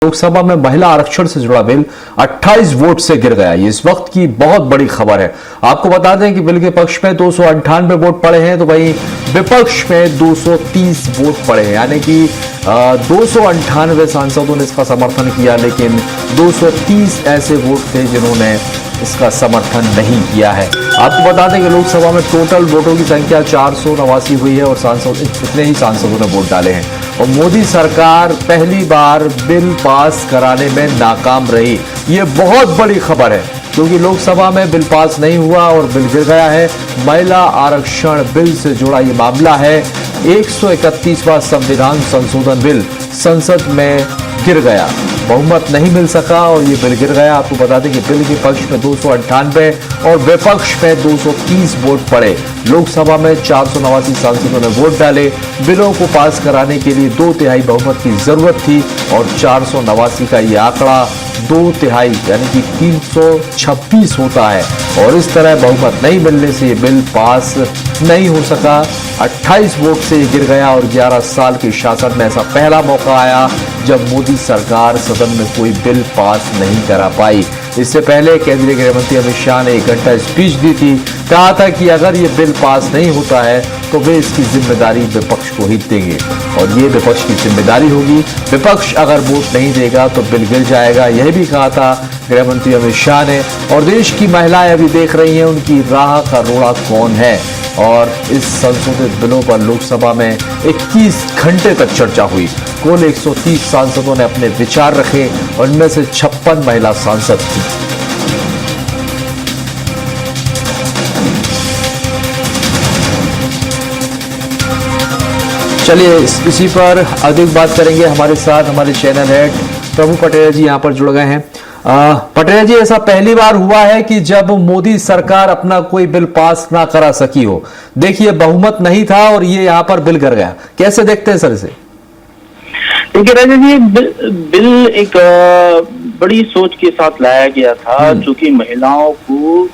लोकसभा में महिला आरक्षण से जुड़ा बिल 28 वोट से गिर गया। ये इस वक्त की बहुत बड़ी खबर है। आपको बता दें कि बिल के पक्ष में 298 वोट पड़े हैं, तो वहीं विपक्ष में 230 वोट पड़े हैं, यानी कि 298 सांसदों ने इसका समर्थन किया, लेकिन 230 ऐसे वोट थे जिन्होंने इसका समर्थन नहीं किया है। आपको बता दें कि लोकसभा में टोटल वोटों की संख्या 489 हुई है और इतने ही सांसदों ने वोट डाले हैं और मोदी सरकार पहली बार बिल पास कराने में नाकाम रही। ये बहुत बड़ी खबर है क्योंकि लोकसभा में बिल पास नहीं हुआ और बिल गिर गया है। महिला आरक्षण बिल से जुड़ा ये मामला है। 131वां संविधान संशोधन बिल संसद में गिर गया, बहुमत नहीं मिल सका और ये बिल गिर गया। आपको बता दें कि बिल के पक्ष में 298 और विपक्ष में 230 वोट पड़े। लोकसभा में 489 सांसदों ने वोट डाले। बिलों को पास कराने के लिए 2/3 बहुमत की जरूरत थी और 489 का ये आंकड़ा 2/3 यानी कि 326 होता है और इस तरह बहुमत नहीं मिलने से ये बिल पास नहीं हो सका। 28 वोट से ये गिर गया और 11 साल के शासन में ऐसा पहला मौका आया जब मोदी सरकार सदन में कोई बिल पास नहीं करा पाई। इससे पहले केंद्रीय गृह मंत्री अमित शाह ने 1 घंटा स्पीच दी थी। कहा था कि अगर ये बिल पास नहीं होता है तो वे इसकी जिम्मेदारी विपक्ष को ही देंगे और ये विपक्ष की जिम्मेदारी होगी। विपक्ष अगर वोट नहीं देगा तो बिल गिर जाएगा, यह भी कहा था गृह मंत्री अमित शाह ने। और देश की महिलाएं अभी देख रही हैं उनकी राह का रोड़ा कौन है। और इस संशोधित बिलों पर लोकसभा में 21 घंटे तक चर्चा हुई। कुल 130 सांसदों ने अपने विचार रखे और इनमें से 56 महिला सांसद थी। चलिए इसी पर अधिक बात करेंगे। हमारे साथ हमारे चैनल हेड प्रभु पटेल जी यहाँ पर जुड़ गए हैं। पटेल जी, ऐसा पहली बार हुआ है कि जब मोदी सरकार अपना कोई बिल पास ना करा सकी हो। देखिए, बहुमत नहीं था और ये यहाँ पर बिल गिर गया। कैसे देखते हैं सर इसे? देखिए राजा जी, बिल एक बड़ी सोच के साथ लाया गया था, जो कि महिलाओं को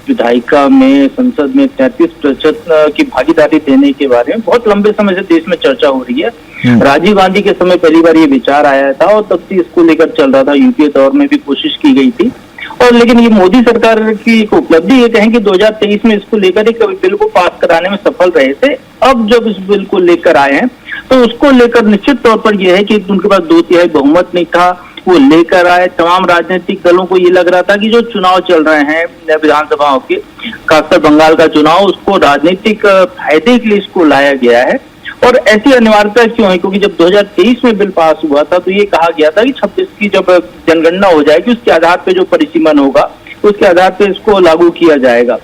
विधायिका में, संसद में 33% की भागीदारी देने के बारे में बहुत लंबे समय से देश में चर्चा हो रही है। राजीव गांधी के समय पहली बार ये विचार आया था और तब से इसको लेकर चल रहा था। यूपीए दौर में भी कोशिश की गई थी और लेकिन ये मोदी सरकार की एक उपलब्धि ये कहें कि 2023 में इसको लेकर एक बिल को पास कराने में सफल रहे थे। अब जब इस बिल को लेकर आए हैं तो उसको लेकर निश्चित तौर पर यह है कि उनके पास 2/3 बहुमत नहीं था, वो लेकर आए। तमाम राजनीतिक दलों को ये लग रहा था कि जो चुनाव चल रहे हैं विधानसभाओं के, खासकर बंगाल का चुनाव, उसको राजनीतिक फायदे के लिए इसको लाया गया है। और ऐसी अनिवार्यता क्यों है? क्योंकि जब 2023 में बिल पास हुआ था तो ये कहा गया था कि 26 की जब जनगणना हो जाएगी उसके आधार पर जो परिसीमन होगा उसके आधार पर इसको लागू किया जाएगा।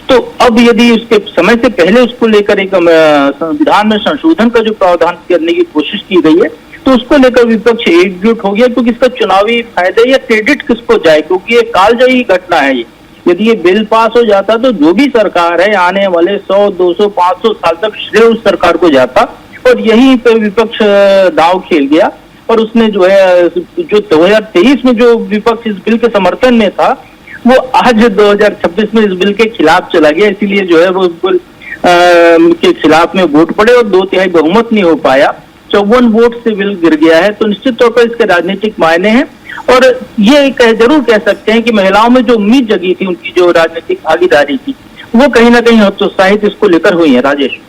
तो अब यदि उसके समय से पहले उसको लेकर एक संविधान में संशोधन का जो प्रावधान करने की कोशिश की गई है तो उसको लेकर विपक्ष एकजुट हो गया, क्योंकि इसका चुनावी फायदे या क्रेडिट किसको जाए, क्योंकि ये कालजयी घटना है। ये यदि ये बिल पास हो जाता तो जो भी सरकार है आने वाले 100, 200, 500 साल तक श्रेय उस सरकार को जाता और यही पे विपक्ष दांव खेल गया और उसने जो है जो 2023 में जो विपक्ष इस बिल के समर्थन में था वो आज 2026 में इस बिल के खिलाफ चला गया। इसीलिए जो है वो बिल के खिलाफ में वोट पड़े और 2/3 बहुमत नहीं हो पाया। 54 वोट से बिल गिर गया है। तो निश्चित तौर पर इसके राजनीतिक मायने हैं और ये जरूर कह सकते हैं कि महिलाओं में जो उम्मीद जगी थी, उनकी जो राजनीतिक भागीदारी थी, वो कहीं ना कहीं हतोत्साहित इसको लेकर हुई है। राजेश,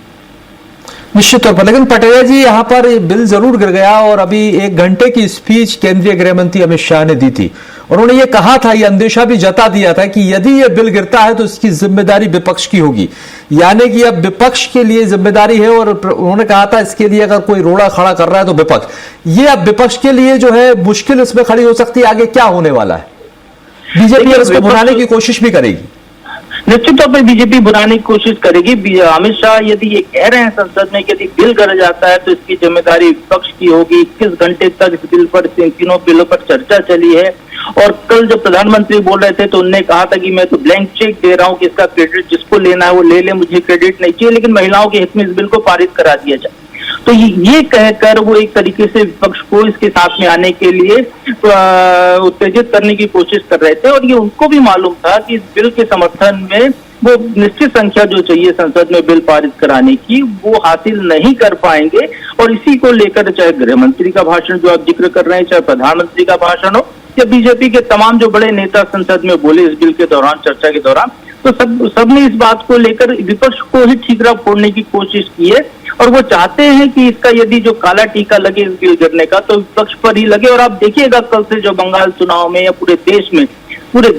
निश्चित तौर पर। लेकिन पटेल जी, यहाँ पर बिल जरूर गिर गया और अभी 1 घंटे की स्पीच केंद्रीय गृह मंत्री अमित शाह ने दी थी। उन्होंने ये कहा था, ये अंदेशा भी जता दिया था कि यदि ये बिल गिरता है तो इसकी जिम्मेदारी विपक्ष की होगी, यानी कि अब विपक्ष के लिए जिम्मेदारी है। और उन्होंने कहा था इसके लिए अगर कोई रोड़ा खड़ा कर रहा है तो विपक्ष, ये अब विपक्ष के लिए जो है मुश्किल इसमें खड़ी हो सकती है। आगे क्या होने वाला है? बीजेपी इसको भुनाने की कोशिश भी करेगी। निश्चित तौर पर बीजेपी बुलाने की कोशिश करेगी। अमित शाह यदि ये कह रहे हैं संसद में कि यदि बिल गिर जाता है तो इसकी जिम्मेदारी विपक्ष की होगी। 21 घंटे तक इस बिल पर, तीनों बिलों पर चर्चा चली है और कल जब प्रधानमंत्री बोल रहे थे तो उन्होंने कहा था कि मैं तो ब्लैंक चेक दे रहा हूं कि इसका क्रेडिट जिसको लेना है वो ले ले, मुझे क्रेडिट नहीं चाहिए, लेकिन महिलाओं के हित में इस बिल को पारित करा दिया जाए। तो ये कहकर वो एक तरीके से विपक्ष को इसके साथ में आने के लिए उत्तेजित करने की कोशिश कर रहे थे और ये उनको भी मालूम था कि इस बिल के समर्थन में वो निश्चित संख्या जो चाहिए संसद में बिल पारित कराने की वो हासिल नहीं कर पाएंगे। और इसी को लेकर चाहे गृह मंत्री का भाषण जो आप जिक्र कर रहे हैं, चाहे प्रधानमंत्री का भाषण हो या बीजेपी के तमाम जो बड़े नेता संसद में बोले इस बिल के दौरान, चर्चा के दौरान, तो सबने इस बात को लेकर विपक्ष को ही ठीकरा फोड़ने की कोशिश की है। और वो चाहते हैं कि इसका यदि जो काला टीका लगे इस बिल गिरने का तो विपक्ष पर ही लगे। और आप देखिएगा कल से जो बंगाल चुनाव में या पूरे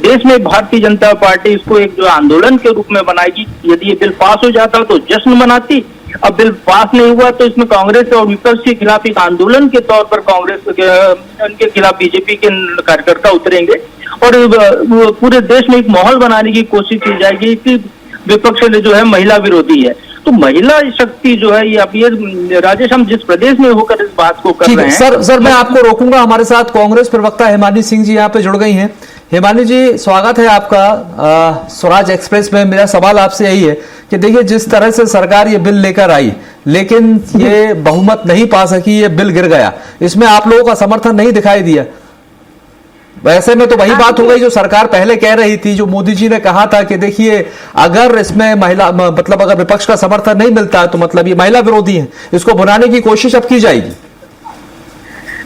देश में भारतीय जनता पार्टी इसको एक जो आंदोलन के रूप में बनाएगी। यदि ये बिल पास हो जाता तो जश्न मनाती, अब बिल पास नहीं हुआ तो इसमें कांग्रेस और विपक्ष के खिलाफ एक आंदोलन के तौर पर कांग्रेस के खिलाफ बीजेपी के कार्यकर्ता उतरेंगे और पूरे देश में एक माहौल बनाने की कोशिश की जाएगी कि विपक्ष ने जो है महिला विरोधी है। तो महिला शक्ति जो है ये अब ये राजेश, हम जिस प्रदेश में होकर इस बात को कर रहे हैं। सर मैं आपको रोकूंगा, हमारे साथ कांग्रेस प्रवक्ता हेमानी सिंह जी यहाँ पे जुड़ गई हैं। हेमानी जी, स्वागत है आपका स्वराज एक्सप्रेस में। मेरा सवाल आपसे यही है कि देखिए जिस तरह से सरकार ये बिल लेकर आई लेकिन ये बहुमत नहीं पा सकी, ये बिल गिर गया, इसमें आप लोगों का समर्थन नहीं दिखाई दिया। वैसे में तो वही बात हो गई जो सरकार पहले कह रही थी, जो मोदी जी ने कहा था कि देखिए अगर इसमें महिला मतलब अगर विपक्ष का समर्थन नहीं मिलता है तो मतलब ये महिला विरोधी है, इसको भुनाने की कोशिश अब की जाएगी।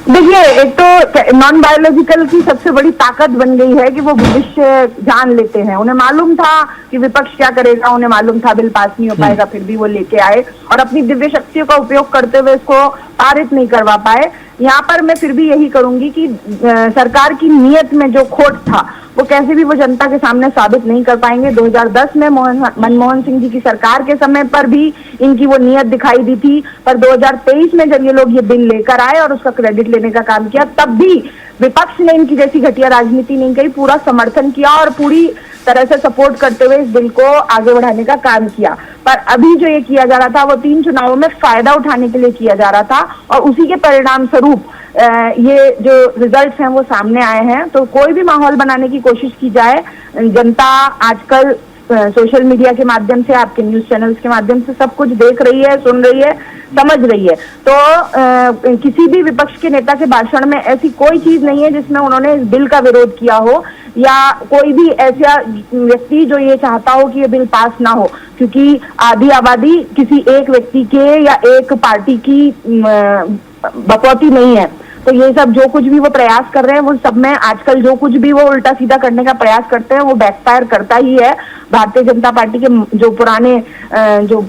देखिए, एक तो नॉन बायोलॉजिकल की सबसे बड़ी ताकत बन गई है कि वो भविष्य जान लेते हैं। उन्हें मालूम था कि विपक्ष क्या करेगा, उन्हें मालूम था बिल पास नहीं हो पाएगा, फिर भी वो लेके आए और अपनी दिव्य शक्तियों का उपयोग करते हुए इसको पारित नहीं करवा पाए। यहाँ पर मैं फिर भी यही करूंगी कि सरकार की नीयत में जो खोट था वो कैसे भी वो जनता के सामने साबित नहीं कर पाएंगे। 2010 में मनमोहन सिंह जी की सरकार के समय पर भी इनकी वो नीयत दिखाई दी थी, पर 2023 में जब ये लोग ये बिल लेकर आए और उसका क्रेडिट लेने का काम किया, तब भी विपक्ष ने इनकी जैसी घटिया राजनीति नहीं कही, पूरा समर्थन किया और पूरी तरह से सपोर्ट करते हुए इस बिल को आगे बढ़ाने का काम किया। पर अभी जो ये किया जा रहा था वो 3 चुनावों में फायदा उठाने के लिए किया जा रहा था और उसी के परिणाम स्वरूप ये जो रिजल्ट्स हैं वो सामने आए हैं। तो कोई भी माहौल बनाने की कोशिश की जाए, जनता आजकल सोशल मीडिया के माध्यम से, आपके न्यूज चैनल्स के माध्यम से सब कुछ देख रही है, सुन रही है, समझ रही है। तो किसी भी विपक्ष के नेता के भाषण में ऐसी कोई चीज नहीं है जिसमें उन्होंने इस बिल का विरोध किया हो या कोई भी ऐसा व्यक्ति जो ये चाहता हो कि ये बिल पास ना हो, क्योंकि आधी आबादी किसी एक व्यक्ति के या एक पार्टी की बकौती नहीं है। तो ये सब जो कुछ भी वो प्रयास कर रहे हैं वो सब में आजकल जो कुछ भी वो उल्टा सीधा करने का प्रयास करते हैं वो बैकफायर करता ही है। भारतीय जनता पार्टी के जो पुराने जो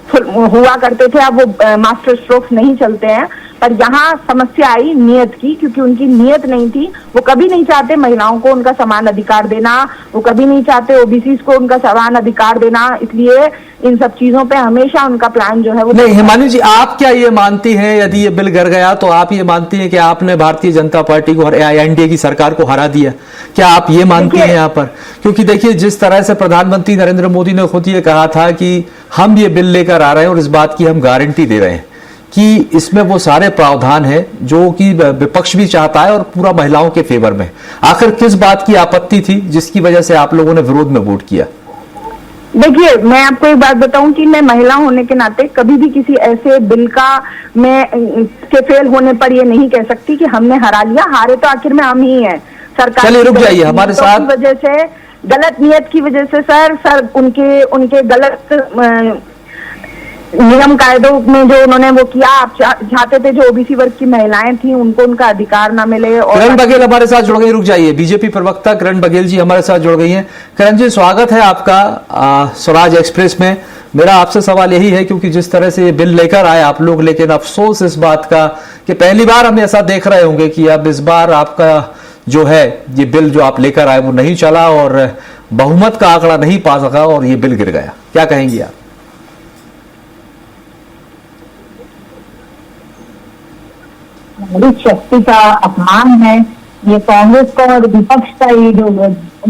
हुआ करते थे अब वो मास्टर स्ट्रोक्स नहीं चलते हैं। पर यहाँ समस्या आई नियत की, क्योंकि उनकी नियत नहीं थी। वो कभी नहीं चाहते महिलाओं को उनका समान अधिकार देना, वो कभी नहीं चाहते ओबीसी को उनका समान अधिकार देना, इसलिए इन सब चीजों पे हमेशा उनका प्लान जो है वो नहीं। हिमानी जी, आप क्या ये मानती हैं यदि ये बिल गिर गया तो आप ये मानती हैं कि आपने भारतीय जनता पार्टी को, एनडीए की सरकार को हरा दिया? क्या आप ये मानती हैं यहाँ पर? क्योंकि देखिए जिस तरह से प्रधानमंत्री नरेंद्र मोदी ने खुद ये कहा था कि हम ये बिल लेकर आ रहे हैं और इस बात की हम गारंटी दे रहे हैं कि इसमें वो सारे प्रावधान हैं जो कि विपक्ष भी चाहता है और पूरा महिलाओं के फेवर में। आखिर किस बात की आपत्ति थी जिसकी वजह से आप लोगों ने विरोध में वोट किया? देखिए, मैं आपको एक बात बताऊं कि मैं महिला होने के नाते कभी भी किसी ऐसे बिल का के फेल होने पर ये नहीं कह सकती कि हमने हरा लिया। हारे तो आखिर में हम ही हैं। सरकार चलिए रुक जाइए हमारे साथ। वजह से, गलत नियत की वजह से सर उनके गलत नियम कायदों में जो उन्होंने वो किया, आप चाहते थे जो ओबीसी वर्ग की महिलाएं थी उनको उनका अधिकार ना मिले। और किरण बघेल हमारे साथ जुड़ गई, रुक जाइए। बीजेपी प्रवक्ता किरण बघेल जी हमारे साथ जुड़ गई हैं। किरण जी, स्वागत है आपका स्वराज एक्सप्रेस में। मेरा आपसे सवाल यही है क्योंकि जिस तरह से ये बिल लेकर आए आप लोग, लेकिन अफसोस इस बात का कि पहली बार हम ऐसा देख रहे होंगे कि अब इस बार आपका जो है ये बिल जो आप लेकर आए वो नहीं चला और बहुमत का आंकड़ा नहीं पा सका और ये बिल गिर गया। क्या कहेंगी आप? नारी शक्ति का अपमान है ये। कांग्रेस का और विपक्ष का ये जो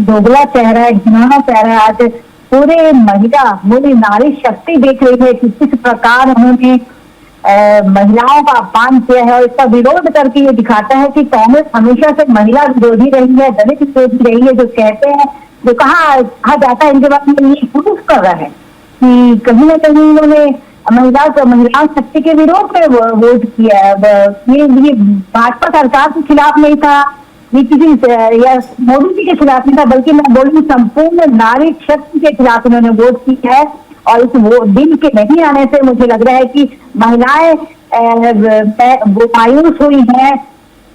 दोगला चेहरा है, घिनौना चेहरा है, आज पूरे नारी शक्ति देख रही है कि किस प्रकार उन्होंने महिलाओं का अपमान किया है और इसका विरोध करके ये दिखाता है कि कांग्रेस हमेशा से महिला विरोधी रही है, दलित विरोधी रही है। जो कहते हैं, जो कहा जाता है इनके बारे में, ये प्रूफ कर रहा है कि कहीं ना कहीं उन्होंने महिला शक्ति के विरोध में वोट किया है। ये भाजपा सरकार के खिलाफ नहीं था, किसी या मोदी जी के खिलाफ नहीं था, बल्कि मैं बोलूँ संपूर्ण नारी शक्ति के खिलाफ उन्होंने वोट की है। और इस दिन के नहीं आने से मुझे लग रहा है कि महिलाएं मायूस हुई हैं,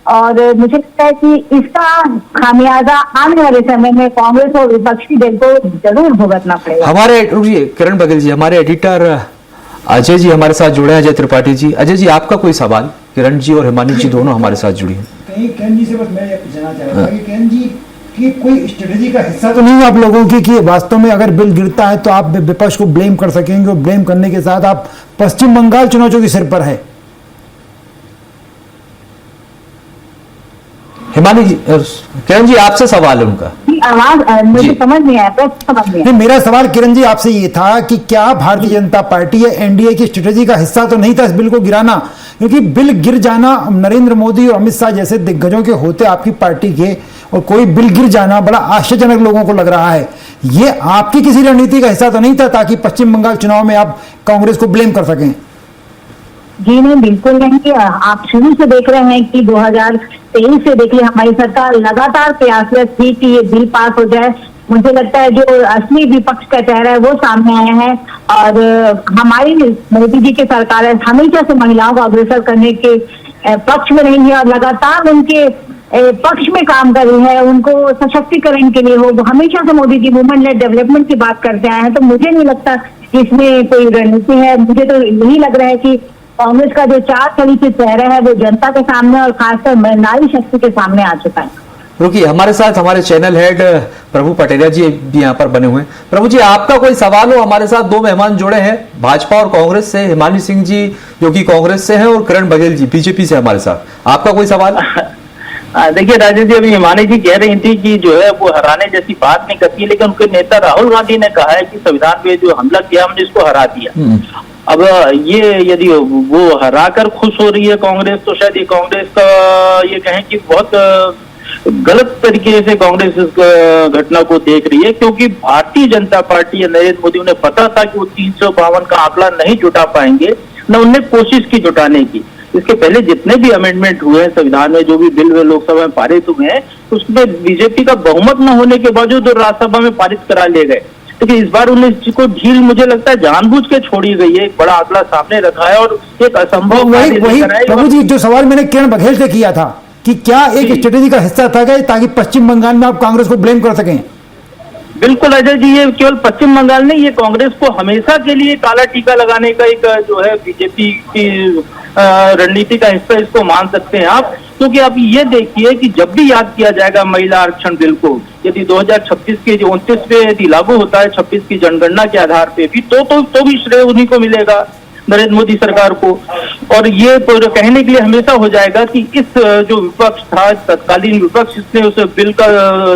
और मुझे लगता है कि इसका खामियाजा आने वाले समय में कांग्रेस और विपक्षी दल को जरूर भुगतना पड़ेगा। हमारे किरण बघेल जी, हमारे एडिटर अजय जी हमारे साथ जुड़े हैं, अजय त्रिपाठी जी। अजय जी, आपका कोई सवाल? किरण जी और हिमानी जी दोनों हमारे साथ जुड़ी हैं। कहीं किरण जी से बस मैं ये पूछना चाह रहा था कि किरण जी की कोई स्ट्रेटेजी का हिस्सा तो नहीं आप लोगों की कि वास्तव में अगर बिल गिरता है तो आप विपक्ष को ब्लेम कर सकेंगे, और ब्लेम करने के साथ आप पश्चिम बंगाल चुनाव जो कि सिर पर है। हिमानी जी, किरण जी आपसे सवाल है उनका। आवाज मुझे समझ नहीं आया, समझ नहीं आया। मेरा सवाल किरण जी आपसे ये था कि क्या भारतीय जनता पार्टी या एनडीए की स्ट्रेटेजी का हिस्सा तो नहीं था इस बिल को गिराना? क्योंकि बिल गिर जाना नरेंद्र मोदी और अमित शाह जैसे दिग्गजों के होते आपकी पार्टी के, और कोई बिल गिर जाना बड़ा आश्चर्यजनक लोगों को लग रहा है। ये आपकी किसी रणनीति का हिस्सा तो नहीं था ताकि पश्चिम बंगाल चुनाव में आप कांग्रेस को ब्लेम कर सकें? जी नहीं, बिल्कुल नहीं। आप शुरू से देख रहे हैं कि 2023 से देखिए हमारी सरकार लगातार प्रयासरत थी कि ये बिल पास हो जाए। मुझे लगता है जो असली विपक्ष का चेहरा है वो सामने आया है, और हमारी मोदी जी की सरकार है हमेशा से महिलाओं को अग्रसर करने के पक्ष में रही है, और लगातार उनके पक्ष में काम कर रही है, उनको सशक्तिकरण के लिए हो। हमेशा से Modi ji women lead development की बात करते आए हैं, तो मुझे नहीं लगता कि इसमें कोई रणनीति है। मुझे तो यही लग रहा है कि कांग्रेस का जो 4 कली से चेहरा है वो जनता के सामने और खासकर नारी शक्ति के सामने आ चुका है। रुकिए, हमारे साथ हमारे चैनल हेड प्रभु पटेरिया जी भी यहाँ पर बने हुए हैं। प्रभु जी, आपका कोई सवाल हो? हमारे साथ 2 मेहमान जुड़े हैं भाजपा और कांग्रेस से, हिमानी सिंह जी जो कि कांग्रेस से हैं और किरण बघेल जी बीजेपी से हमारे साथ। आपका कोई सवाल? देखिए राजेश जी, अभी हिमानी जी कह रही थी कि जो है वो हराने जैसी बात नहीं करती, लेकिन उनके नेता राहुल गांधी ने कहा है कि संविधान पे जो हमला किया हमने इसको हरा दिया। अब ये यदि वो हराकर खुश हो रही है कांग्रेस, तो शायद ये कांग्रेस का ये कहें कि बहुत गलत तरीके से कांग्रेस इस घटना को देख रही है, क्योंकि भारतीय जनता पार्टी या नरेंद्र मोदी उन्हें पता था कि वो 352 का आंकड़ा नहीं जुटा पाएंगे, न उनने कोशिश की जुटाने की। इसके पहले जितने भी अमेंडमेंट हुए हैं संविधान में, जो भी बिल लोकसभा में पारित हुए हैं, उसमें बीजेपी का बहुमत न होने के बावजूद राज्यसभा में पारित करा लिए गए। लेकिन इस बार उन्हें इसको ढील मुझे लगता है जानबूझ के छोड़ी गई है। एक बड़ा आंकड़ा सामने रखा है और एक असंभव वही प्रभु जी जो सवाल मैंने किरण बघेल से किया था कि क्या एक स्ट्रेटेजी का हिस्सा था क्या ताकि पश्चिम बंगाल में आप कांग्रेस को ब्लेम कर सकें? बिल्कुल अजय जी, ये केवल पश्चिम बंगाल नहीं, ये कांग्रेस को हमेशा के लिए काला टीका लगाने का एक जो है बीजेपी की रणनीति का हिस्सा इसको मान सकते हैं आप। क्योंकि आप ये देखिए कि जब भी याद किया जाएगा महिला आरक्षण बिल को, यदि 2026 के जो 29 पे यदि लागू होता है 26 की जनगणना के आधार पे भी, तो भी श्रेय उन्हीं को मिलेगा, नरेंद्र मोदी सरकार को। और ये कहने के लिए हमेशा हो जाएगा कि इस जो विपक्ष था, तत्कालीन विपक्ष, इसने उस बिल का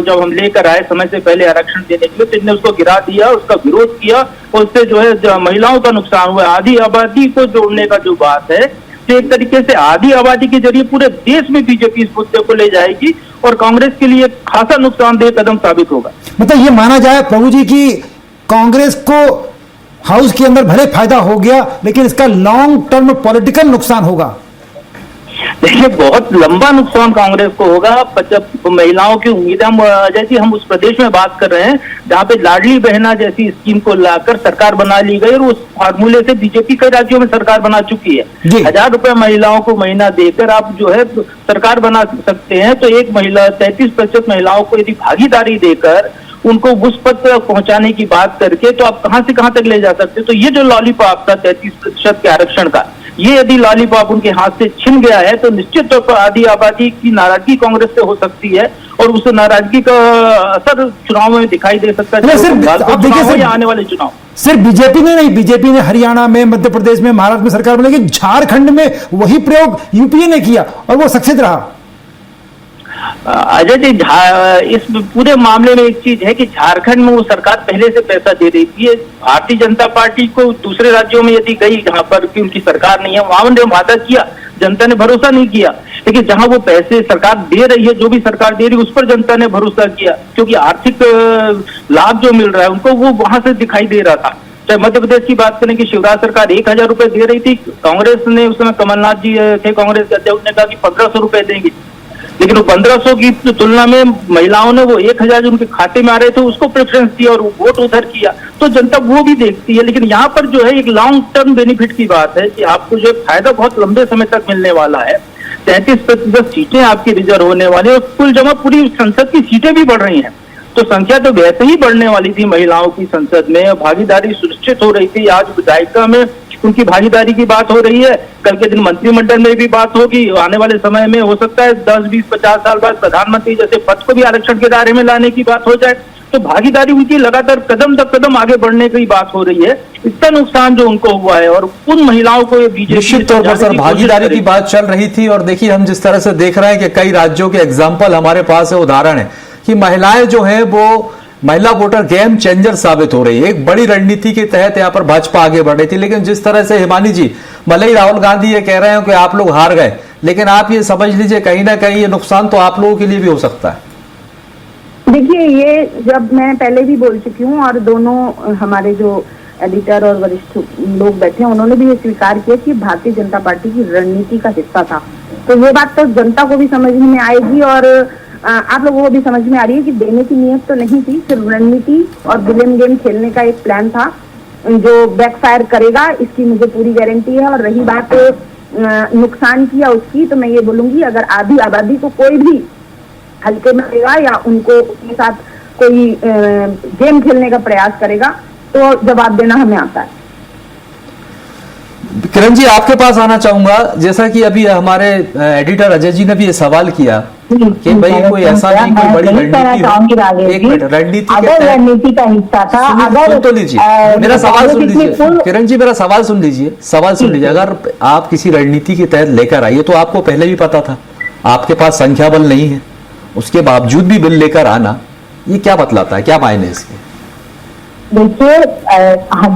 जब हम लेकर आए समय से पहले आरक्षण देने के लिए, तो इनने उसको गिरा दिया, उसका विरोध किया, और उससे जो है महिलाओं का नुकसान हुआ। आधी आबादी को जोड़ने का जो बात है, तो एक तरीके से आधी आबादी के जरिए पूरे देश में बीजेपी इस मुद्दे को ले जाएगी और कांग्रेस के लिए खासा नुकसानदेह कदम साबित होगा। मतलब ये माना जाए प्रभु जी की कांग्रेस को हाउस के अंदर भले फायदा हो गया, लेकिन इसका लॉन्ग टर्म पॉलिटिकल नुकसान होगा। देखिए बहुत लंबा नुकसान कांग्रेस को होगा। जब महिलाओं की उम्मीदें, जैसी हम उस प्रदेश में बात कर रहे हैं जहाँ पे लाडली बहना जैसी स्कीम को लाकर सरकार बना ली गई, और उस फार्मूले से बीजेपी कई राज्यों में सरकार बना चुकी है। 1000 रुपए महिलाओं को महीना देकर आप जो है सरकार बना सकते हैं। तो एक महिला 33% महिलाओं को यदि भागीदारी देकर उनको उस पद तक पहुंचाने की बात करके, तो आप कहां से कहां तक ले जा सकते। तो ये जो लॉलीपॉप था 33% के आरक्षण का, ये यदि लॉलीपॉप उनके हाथ से छिन गया है, तो निश्चित तौर पर आधी आबादी की नाराजगी कांग्रेस से हो सकती है, और उस नाराजगी का असर चुनाव में दिखाई दे सकता है। सिर्फ आने वाले चुनाव सिर्फ बीजेपी ने नहीं, बीजेपी ने हरियाणा में, मध्य प्रदेश में, महाराष्ट्र में सरकार बनी, लेकिन झारखंड में वही प्रयोग यूपीए ने किया और वो सक्सेस रहा। अजय जी, इस पूरे मामले में एक चीज है कि झारखंड में वो सरकार पहले से पैसा दे रही थी। भारतीय जनता पार्टी को दूसरे राज्यों में यदि गई जहां पर कि उनकी सरकार नहीं है, वहां उन्होंने वादा किया, जनता ने भरोसा नहीं किया। लेकिन जहां वो पैसे सरकार दे रही है, जो भी सरकार दे रही है, उस पर जनता ने भरोसा किया, क्योंकि आर्थिक लाभ जो मिल रहा है उनको वो वहां से दिखाई दे रहा था। चाहे मध्य प्रदेश की बात करें कि शिवराज सरकार 1000 रुपए दे रही थी, कांग्रेस ने उस समय, कमलनाथ जी थे कांग्रेस के अध्यक्ष, ने कहा कि 1500 रुपए देंगे। लेकिन वो 1500 की तुलना में महिलाओं ने वो 1000 जो उनके खाते में आ रहे थे उसको प्रेफरेंस दिया और वोट उधर किया, तो जनता वो भी देखती है। लेकिन यहाँ पर जो है एक लॉन्ग टर्म बेनिफिट की बात है कि आपको जो फायदा बहुत लंबे समय तक मिलने वाला है। 33% सीटें आपकी रिजर्व होने वाली है और कुल जमा पूरी संसद की सीटें भी बढ़ रही हैं, तो संख्या तो वैसे ही बढ़ने वाली थी महिलाओं की संसद में, भागीदारी सुनिश्चित हो रही थी। आज विधायिका में उनकी भागीदारी की बात हो रही है, कल के दिन मंत्रिमंडल में भी बात होगी, आने वाले समय में हो सकता है 10, 20, 50 साल बाद प्रधानमंत्री जैसे पद को भी आरक्षण के दायरे में लाने की बात हो जाए। तो भागीदारी उनकी लगातार कदम दर कदम आगे बढ़ने की बात हो रही है। इतना नुकसान जो उनको हुआ है और उन महिलाओं को ये बीजेपी निश्चित तौर पर सर भागीदारी की बात चल रही थी और देखिए हम जिस तरह से देख रहे हैं कि कई राज्यों के एग्जाम्पल हमारे पास है, उदाहरण है कि महिलाएं जो है वो महिला वोटर गेम चेंजर साबित हो रही है। एक बड़ी रणनीति के तहत यहाँ पर भाजपा आगे बढ़ रही थी, लेकिन जिस तरह से हिमानी जी भले ही राहुल गांधी ये कह रहे हैं कि आप लोग हार गए, लेकिन आप ये समझ लीजिए कहीं ना कहीं ये नुकसान तो आप लोगों के लिए भी हो सकता है। देखिए, ये जब मैं पहले भी बोल चुकी हूँ और दोनों हमारे जो एडिटर और वरिष्ठ लोग बैठे हैं उन्होंने भी ये स्वीकार किया कि भारतीय जनता पार्टी की रणनीति का हिस्सा था। तो ये बात तो जनता को भी समझ में आएगी और आप लोगों को भी समझ में आ रही है कि देने की नीयत तो नहीं थी, सिर्फ रणनीति और ब्लेम गेम खेलने का एक प्लान था जो बैकफायर करेगा, इसकी मुझे पूरी गारंटी है। और रही बात नुकसान की या उसकी, तो मैं ये बोलूंगी अगर आधी आबादी को कोई भी हल्के में लेगा या उनको उसके साथ कोई गेम खेलने का प्रयास करेगा तो जवाब देना हमें आता है। किरण जी आपके पास आना चाहूंगा, जैसा कि अभी हमारे एडिटर अजय जी ने भी ये सवाल किया कि भाई कोई ऐसा नहीं कोई बड़ी रणनीति, एक मिनट रणनीति का हिस्सा था, अगर तो लीजिए मेरा सवाल सुन लीजिए किरण जी, मेरा सवाल सुन लीजिए। अगर आप किसी रणनीति के तहत लेकर आइए तो आपको पहले भी पता था, आपके पास संख्या बल नहीं है, उसके बावजूद भी बिल लेकर आना, ये क्या बतलाता है, क्या मायने इसके? देखिए,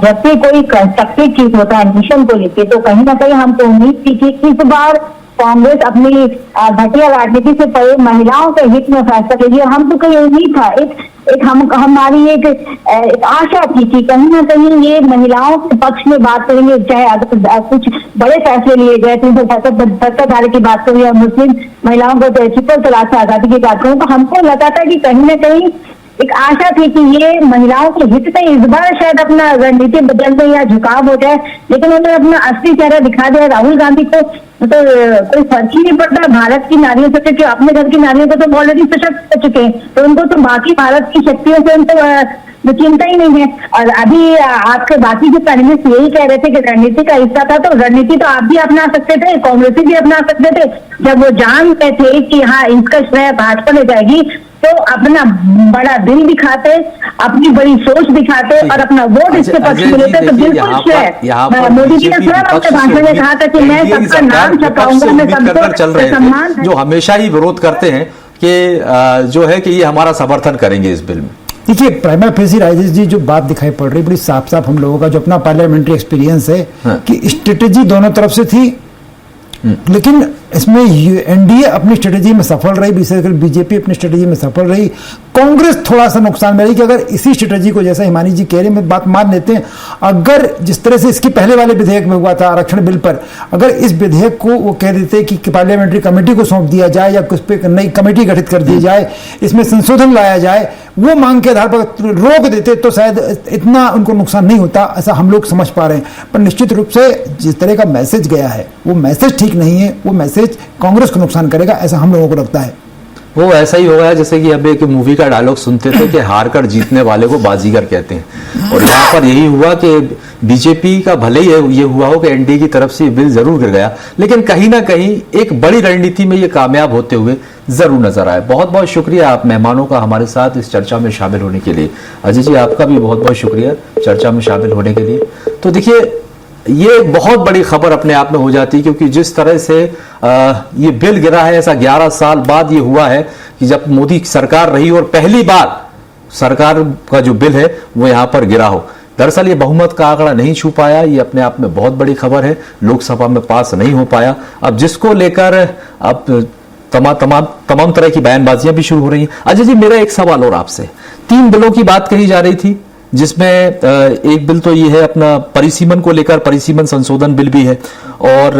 जब भी कोई कंस्ट्रक्टिव चीज होता है मिशन को लेके, तो कहीं ना कहीं हमको उम्मीद थी कि इस बार कांग्रेस अपनी घटिया राजनीति से परे महिलाओं के हित में फैसला लेगी। हम तो कहीं उम्मीद था, एक हमारी एक आशा थी कि कहीं ना कहीं ये महिलाओं के पक्ष में बात करेंगे, चाहे अगर कुछ बड़े फैसले लिए गए थे, सत्ताधारी की बात करें या मुस्लिम महिलाओं को ट्रिपल तलाक से आजादी की बात करें, तो हमको लगा था कि कहीं ना कहीं एक आशा थी कि ये महिलाओं के हित में इस बार शायद अपना रणनीति बदल दे या झुकाव हो जाए। लेकिन उन्होंने अपना असली चेहरा दिखा दिया। राहुल गांधी को तो कोई फर्क ही नहीं पड़ता भारत की नारियों से, क्योंकि अपने घर की नारियों को तो ऑलरेडी सशक्त कर चुके हैं, तो उनको तो बाकी भारत की शक्तियों से उनको चिंता ही नहीं है। और अभी आपके बाकी जो पैनलिस्ट यही कह रहे थे कि रणनीति का हिस्सा था, तो रणनीति तो आप भी अपना सकते थे, कांग्रेसी भी अपना सकते थे। जब वो जानते थे कि हाँ इसका श्रेय भाजपा ले जाएगी, तो अपना बड़ा दिल दिखाते, अपनी बड़ी सोच दिखाते और अपना वोट इसके पक्ष में लेते, तो बिल्कुल श्रेय मोदी जी ने स्वयं अपने भाषण में कहा था कि मैं सबका नाम छपाऊंगा, मैं सबको सम्मान, जो हमेशा ही विरोध करते हैं कि जो है कि ये हमारा समर्थन करेंगे इस बिल में। देखिए, प्राइमा फेसी राजेश जी जो बात दिखाई पड़ रही बड़ी साफ साफ हम लोगों का जो अपना पार्लियामेंट्री एक्सपीरियंस है कि स्ट्रेटेजी दोनों तरफ से थी, लेकिन इसमें एनडीए अपनी स्ट्रेटेजी में सफल रही, विशेषकर बीजेपी अपनी स्ट्रेटेजी में सफल रही, कांग्रेस थोड़ा सा नुकसान में रही कि अगर इसी स्ट्रेटेजी को, जैसा हिमानी जी कह रहे हैं, बात मान लेते हैं, अगर जिस तरह से इसकी पहले वाले विधेयक में हुआ था आरक्षण बिल पर, अगर इस विधेयक को वो कह देते कि पार्लियामेंट्री कमेटी को सौंप दिया जाए या कुछ पे नई कमेटी गठित कर दी जाए, इसमें संशोधन लाया जाए, वो मांग के आधार पर रोक देते तो शायद इतना उनको नुकसान नहीं होता, ऐसा हम लोग समझ पा रहे हैं। पर निश्चित रूप से जिस तरह का मैसेज गया है वो मैसेज ठीक नहीं है, वो मैसेज कांग्रेस को नुकसान करेगा, ऐसा हम लोगों को लगता है। वो ऐसा ही होगा जैसे कि अब एक मूवी का डायलॉग सुनते थे कि हार कर जीतने वाले को बाजीगर कहते हैं, और यहाँ पर यही हुआ कि बीजेपी का भले ही ये हुआ हो कि एनडीए की तरफ से बिल जरूर गिर गया, लेकिन कहीं ना कहीं एक बड़ी रणनीति में ये कामयाब होते हुए जरूर नजर आए। बहुत बहुत शुक्रिया आप मेहमानों का हमारे साथ इस चर्चा में शामिल होने के लिए। अजय जी आपका भी बहुत बहुत शुक्रिया चर्चा में शामिल होने के लिए। तो देखिए, ये एक बहुत बड़ी खबर अपने आप में हो जाती है, क्योंकि जिस तरह से ये बिल गिरा है, ऐसा 11 साल बाद ये हुआ है कि जब मोदी सरकार रही और पहली बार सरकार का जो बिल है वो यहां पर गिरा हो। दरअसल ये बहुमत का आंकड़ा नहीं छू पाया, ये अपने आप में बहुत बड़ी खबर है, लोकसभा में पास नहीं हो पाया। अब जिसको लेकर अब तमाम तरह की बयानबाजियां भी शुरू हो रही हैं। अजय जी, मेरा एक सवाल और आपसे, 3 बिलों की बात कही जा रही थी, जिसमें एक बिल तो ये है अपना परिसीमन को लेकर, परिसीमन संशोधन बिल भी है, और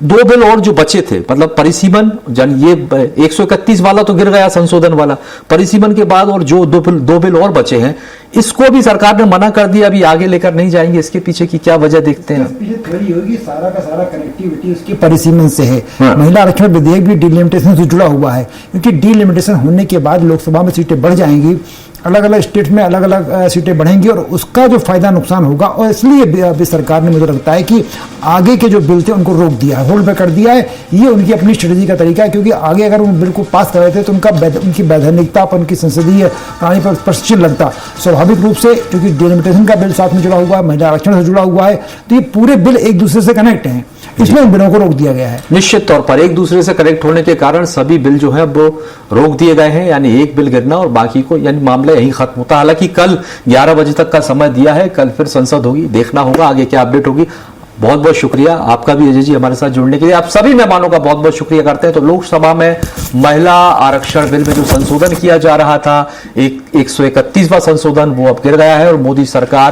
दो बिल और जो बचे थे, मतलब परिसीमन जन ये 131 वाला तो गिर गया, संशोधन वाला, परिसीमन के बाद और जो दो बिल और बचे हैं, इसको भी सरकार ने मना कर दिया, अभी आगे लेकर नहीं जाएंगे। इसके पीछे की क्या वजह देखते हैं? थ्योरी होगी, सारा का सारा कनेक्टिविटी उसकी परिसीमन से है। हाँ। महिला आरक्षण विधेयक भी डिलिमिटेशन से जुड़ा हुआ है, क्योंकि डिलिमिटेशन होने के बाद लोकसभा में सीटें बढ़ जाएंगी, अलग अलग स्टेट में अलग अलग सीटें बढ़ेंगी और उसका जो फायदा नुकसान होगा, और इसलिए अभी सरकार ने मुझे लगता है कि आगे के जो बिल थे उनको रोक दिया है, होल्ड पे कर दिया है। ये उनकी अपनी स्ट्रेटजी का तरीका है, क्योंकि आगे अगर उन बिल को पास कर रहे थे तो उनकी वैधानिकता पर, उनकी संसदीय प्रणाली पर प्रश्न लगता। स्वाभाविक रूप से क्योंकि डिलिमिटेशन का बिल साथ में जुड़ा हुआ है, महिला आरक्षण से जुड़ा हुआ है, तो ये पूरे बिल एक दूसरे से कनेक्ट हैं, इसलिए उन बिलों को रोक दिया गया है। निश्चित तौर पर एक दूसरे से कनेक्ट होने के कारण सभी बिल जो है वो रोक दिए गए हैं, यानी एक बिल गिरना और बाकी को, यानी मामला यही खत्म होता है। हालांकि कल 11 बजे तक का समय दिया है, कल फिर संसद होगी, देखना होगा आगे क्या अपडेट होगी। बहुत बहुत शुक्रिया आपका भी अजय जी हमारे साथ जुड़ने के लिए। आप सभी मेहमानों का बहुत बहुत शुक्रिया करते हैं। तो लोकसभा में महिला आरक्षण बिल में जो संशोधन किया जा रहा था, 131वां संशोधन, वो अब गिर गया है और मोदी सरकार